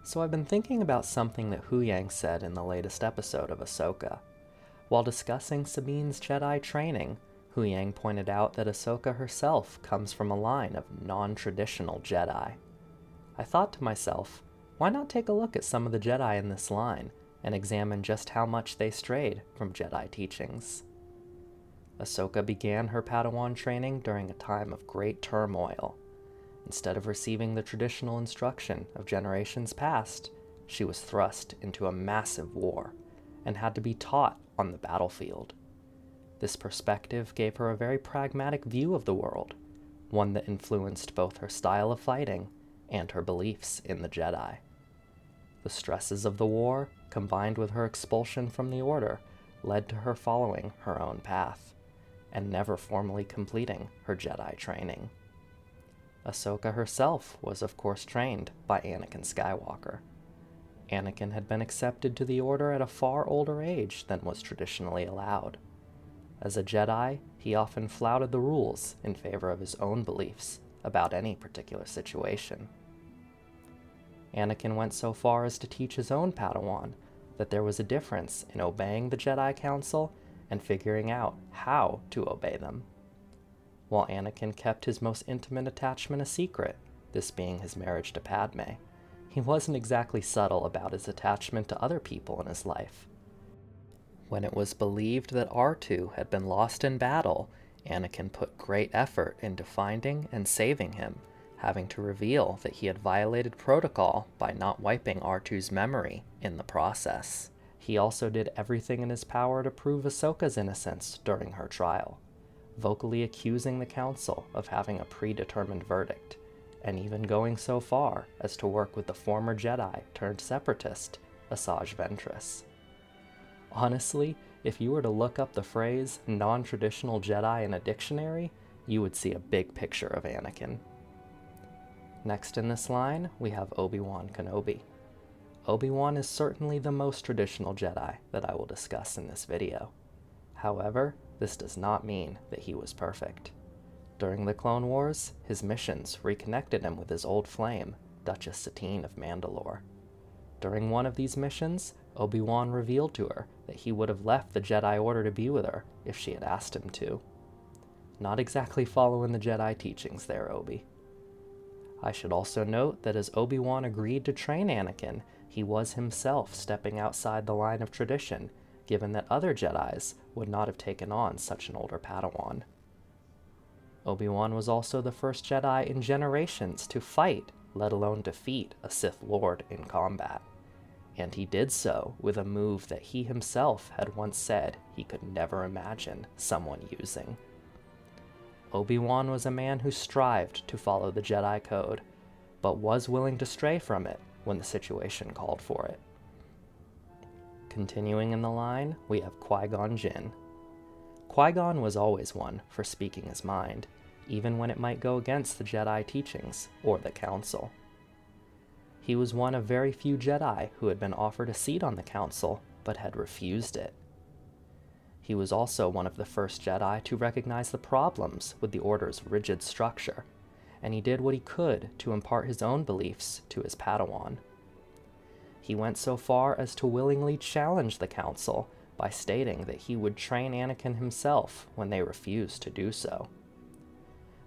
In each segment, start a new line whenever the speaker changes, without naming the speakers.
So I've been thinking about something that Huyang said in the latest episode of Ahsoka. While discussing Sabine's Jedi training, Huyang pointed out that Ahsoka herself comes from a line of non-traditional Jedi. I thought to myself, why not take a look at some of the Jedi in this line and examine just how much they strayed from Jedi teachings? Ahsoka began her Padawan training during a time of great turmoil. Instead of receiving the traditional instruction of generations past, she was thrust into a massive war and had to be taught on the battlefield. This perspective gave her a very pragmatic view of the world, one that influenced both her style of fighting and her beliefs in the Jedi. The stresses of the war, combined with her expulsion from the Order, led to her following her own path, and never formally completing her Jedi training. Ahsoka herself was of course trained by Anakin Skywalker. Anakin had been accepted to the Order at a far older age than was traditionally allowed. As a Jedi, he often flouted the rules in favor of his own beliefs about any particular situation. Anakin went so far as to teach his own Padawan that there was a difference in obeying the Jedi Council and figuring out how to obey them. While Anakin kept his most intimate attachment a secret, this being his marriage to Padme, he wasn't exactly subtle about his attachment to other people in his life. When it was believed that R2 had been lost in battle, Anakin put great effort into finding and saving him, having to reveal that he had violated protocol by not wiping R2's memory in the process. He also did everything in his power to prove Ahsoka's innocence during her trial, vocally accusing the Council of having a predetermined verdict, and even going so far as to work with the former Jedi turned separatist, Asajj Ventress. Honestly, if you were to look up the phrase non-traditional Jedi in a dictionary, you would see a big picture of Anakin. Next in this line, we have Obi-Wan Kenobi. Obi-Wan is certainly the most traditional Jedi that I will discuss in this video. However, this does not mean that he was perfect. During the Clone Wars, his missions reconnected him with his old flame, Duchess Satine of Mandalore. During one of these missions, Obi-Wan revealed to her that he would have left the Jedi Order to be with her if she had asked him to. Not exactly following the Jedi teachings there, Obi. I should also note that as Obi-Wan agreed to train Anakin, he was himself stepping outside the line of tradition, given that other Jedis would not have taken on such an older Padawan. Obi-Wan was also the first Jedi in generations to fight, let alone defeat, a Sith Lord in combat. And he did so with a move that he himself had once said he could never imagine someone using. Obi-Wan was a man who strived to follow the Jedi Code, but was willing to stray from it when the situation called for it. Continuing in the line, we have Qui-Gon Jinn. Qui-Gon was always one for speaking his mind, even when it might go against the Jedi teachings or the Council. He was one of very few Jedi who had been offered a seat on the Council, but had refused it. He was also one of the first Jedi to recognize the problems with the Order's rigid structure, and he did what he could to impart his own beliefs to his Padawan. He went so far as to willingly challenge the Council by stating that he would train Anakin himself when they refused to do so.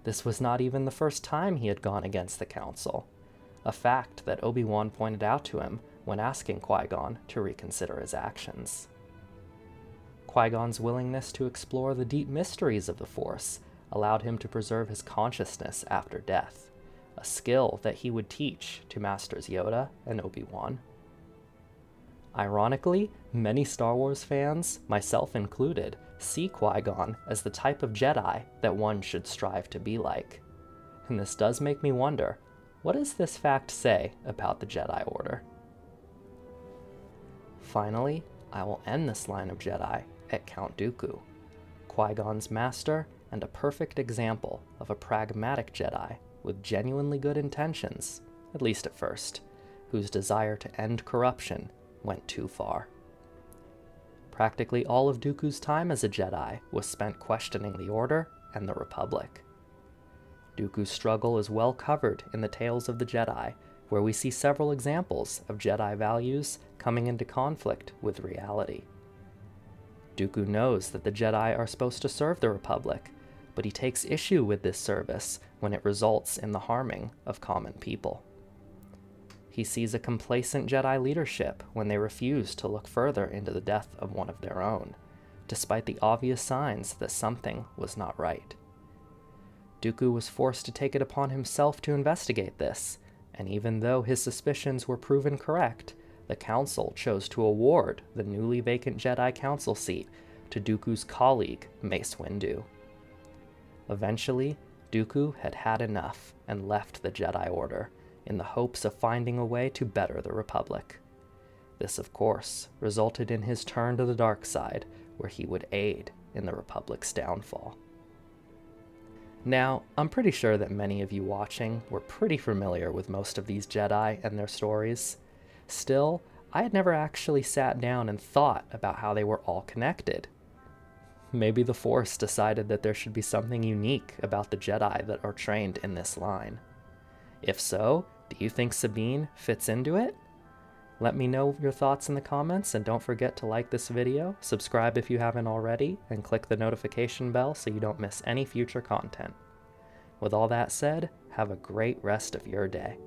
This was not even the first time he had gone against the Council, a fact that Obi-Wan pointed out to him when asking Qui-Gon to reconsider his actions. Qui-Gon's willingness to explore the deep mysteries of the Force allowed him to preserve his consciousness after death, a skill that he would teach to Masters Yoda and Obi-Wan. Ironically, many Star Wars fans, myself included, see Qui-Gon as the type of Jedi that one should strive to be like. And this does make me wonder, what does this fact say about the Jedi Order? Finally, I will end this line of Jedi at Count Dooku, Qui-Gon's master and a perfect example of a pragmatic Jedi with genuinely good intentions, at least at first, whose desire to end corruption went too far. Practically all of Dooku's time as a Jedi was spent questioning the Order and the Republic. Dooku's struggle is well covered in the Tales of the Jedi, where we see several examples of Jedi values coming into conflict with reality. Dooku knows that the Jedi are supposed to serve the Republic, but he takes issue with this service when it results in the harming of common people. He sees a complacent Jedi leadership when they refuse to look further into the death of one of their own, despite the obvious signs that something was not right. Dooku was forced to take it upon himself to investigate this, and even though his suspicions were proven correct, the Council chose to award the newly vacant Jedi Council seat to Dooku's colleague, Mace Windu. Eventually, Dooku had had enough and left the Jedi Order in the hopes of finding a way to better the Republic. This, of course, resulted in his turn to the dark side, where he would aid in the Republic's downfall. Now, I'm pretty sure that many of you watching were pretty familiar with most of these Jedi and their stories. Still, I had never actually sat down and thought about how they were all connected. Maybe the Force decided that there should be something unique about the Jedi that are trained in this line. If so, do you think Sabine fits into it? Let me know your thoughts in the comments, and don't forget to like this video, subscribe if you haven't already, and click the notification bell so you don't miss any future content. With all that said, have a great rest of your day.